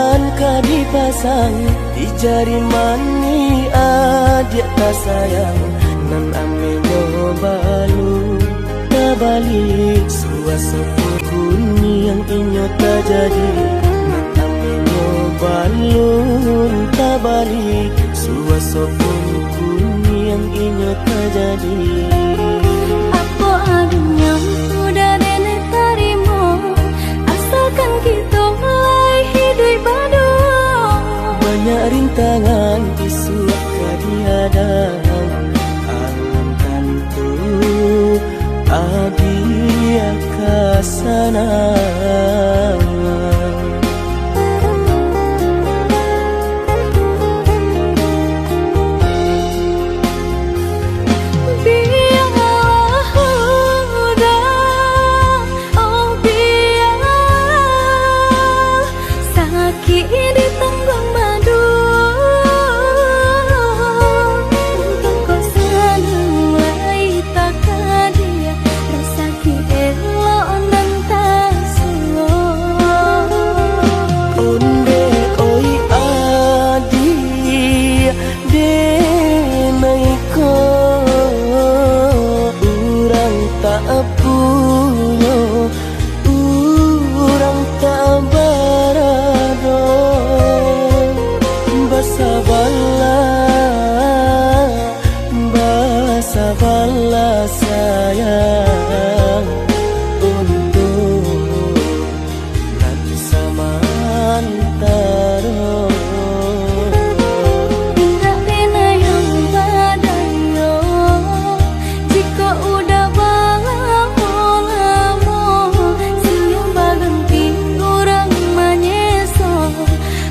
tangan ka dipasang di jari mani adik tak sayang nan ame balu tabalik suasana kuni yang inyo tak jadi nan ame balun tabalik suasana kuni yang inyo tak jadi. Apa adanya udah nenek tarimo asalkan kita mulai hidup baru. Banyak rintangan isu kadiadang alam tentu adia kasana. Sabarlah sayang untuk nanti samantara. Tidak pena yang badayo jika udah lamo siang baganti orang manyeso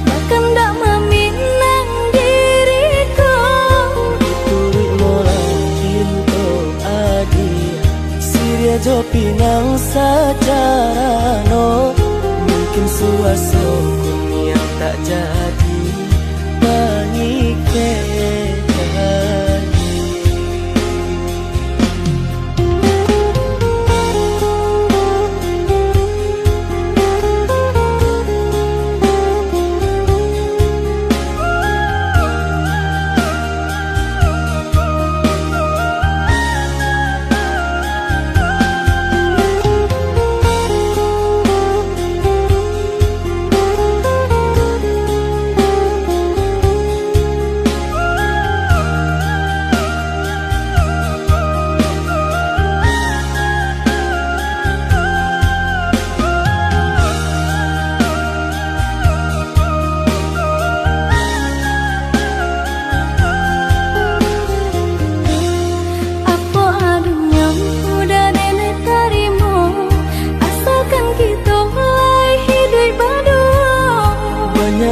bahkan tak meminang diriku. Turik mola Siria jo pinang secara no mungkin suaso yang tak jadi mengikat.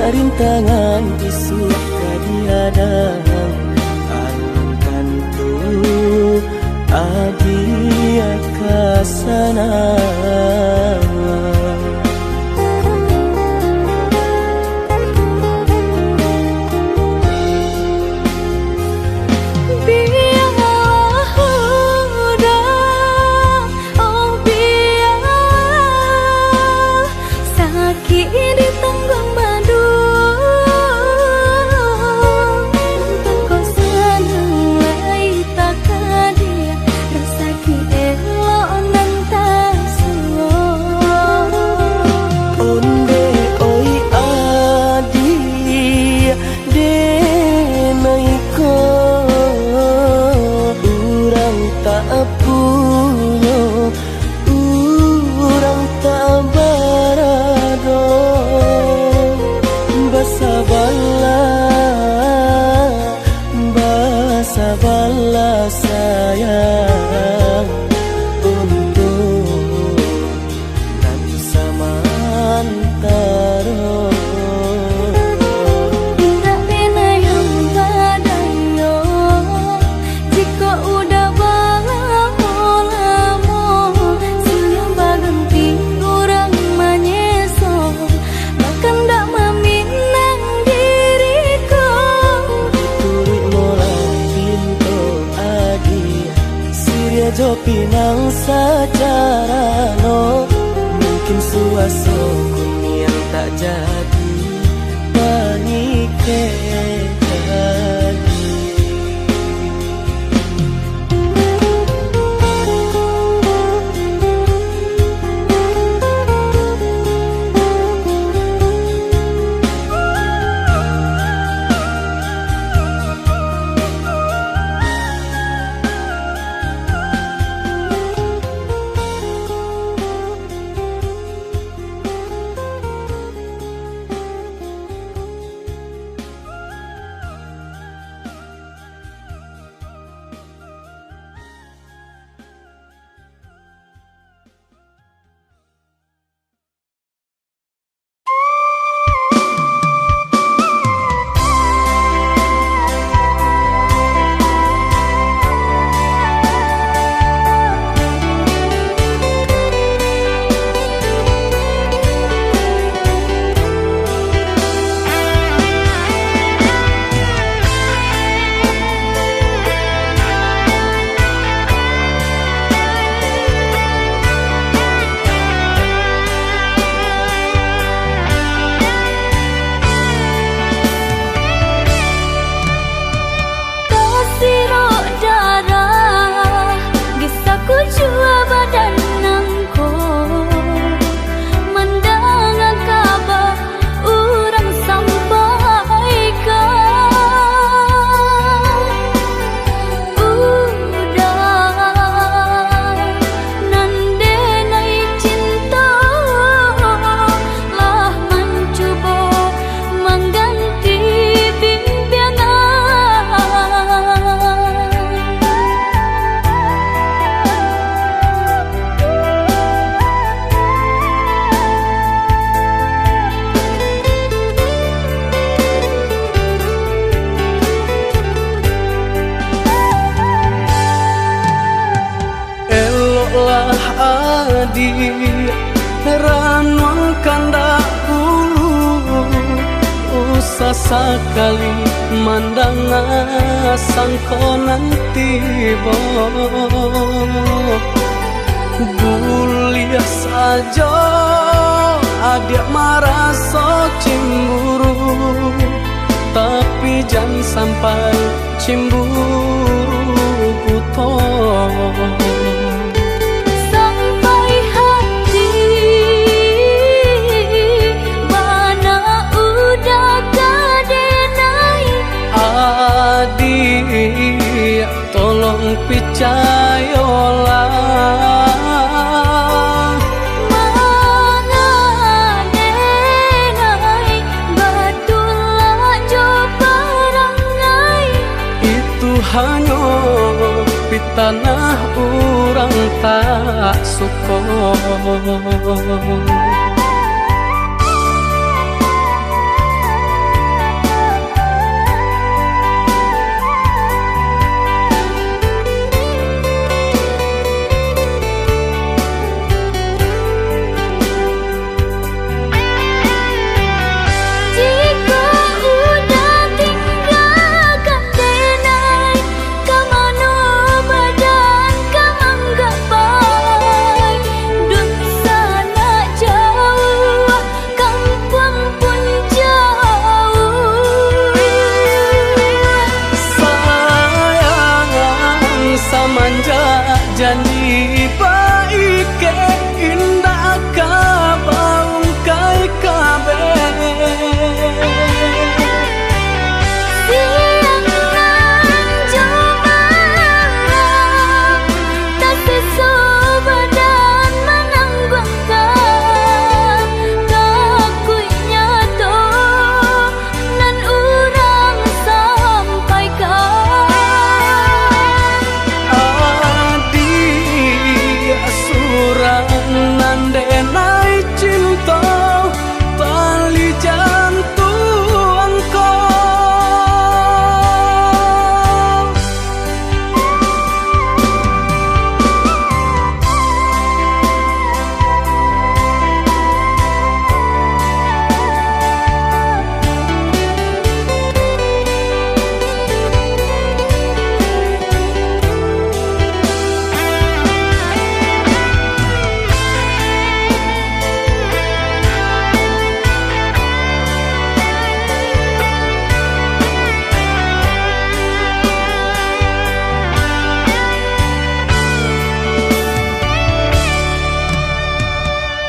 Rintangan isu kadiadang alam tentu adia kasana. Sabarlah sayang untuk nanti samantara. Tidak pena yang badayo jika udah lamo siang baganti orang manyeso bahkan tak meminang diriku. Turik mola Siria jo pinang secara no mungkin suaso yang tak jadi Sesekali mandang sangko nanti Guliah saja adik marah so cemburu, tapi jangan sampai cemburu buto. Adik, tolong percayalah, mengadenai betulah jo perangai. Itu hanya di tanah orang tak suka. Janji baik indah kabaung kai kabe. Siang nan jumalang tak sesu badan menanggungkan kakunya to nan urang sampaikan. Nandenai cinta tali jantuangku.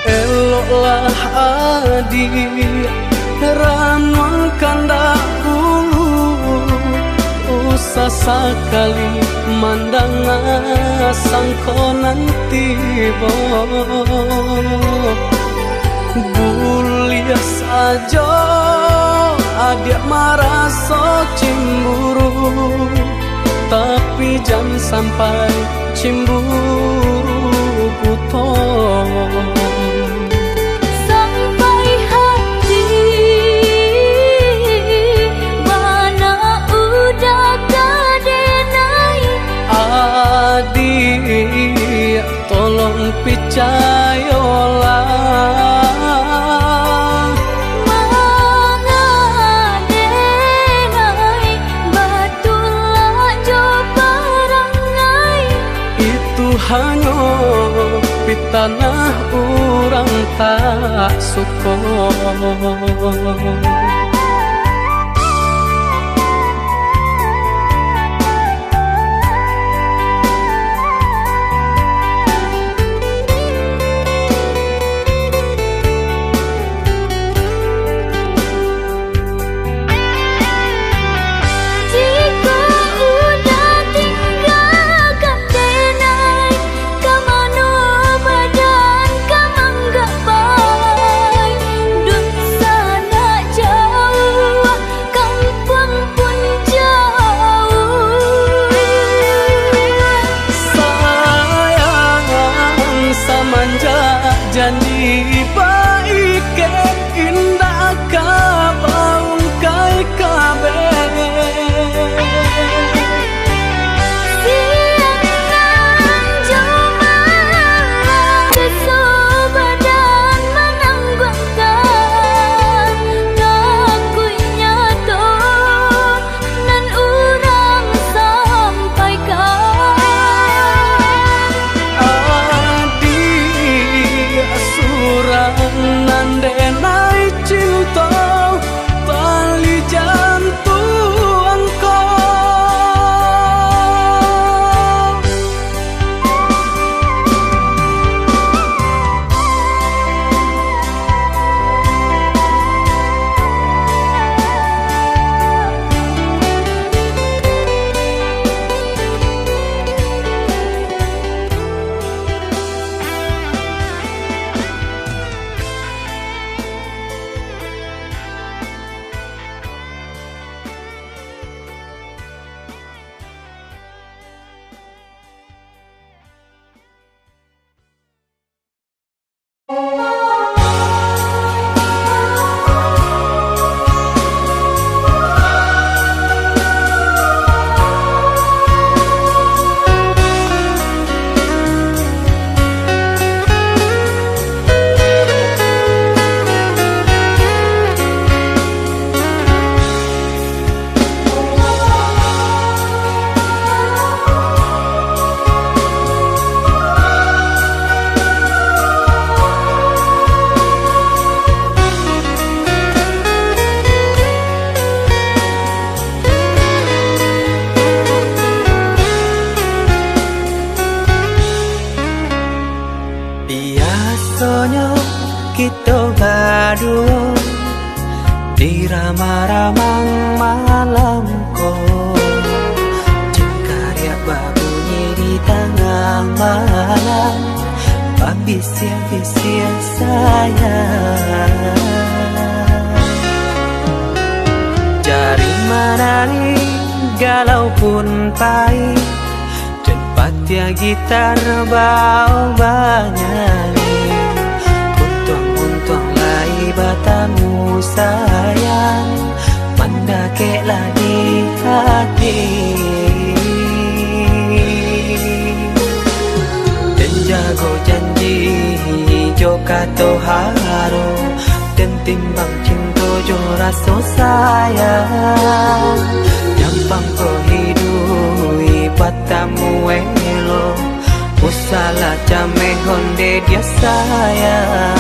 Eloklah adik ramuan kandak bulu, usah sekali mandang sangko nanti Guliah saja adik marah so cemburu, tapi jangan sampai cemburu buto. Adik, tolong percayalah, mengadenai betulah jo perangai. Itu hanya di tanah orang tak suka. Jauh Biasanya kita berdua di ramah-ramang malamku, jengkarya babunyi di tengah malam, babisia-bisia sayang. Jari menari galau pun pahit, dan patia gitar bau banyak. Untung lai batamu sayang, mandakeklah di hati. Dan jago janji jo kato haro, dan timbang cinta jo rasa sayang. Gampang ko hidui batamu elo, usala jame honde dia sayang.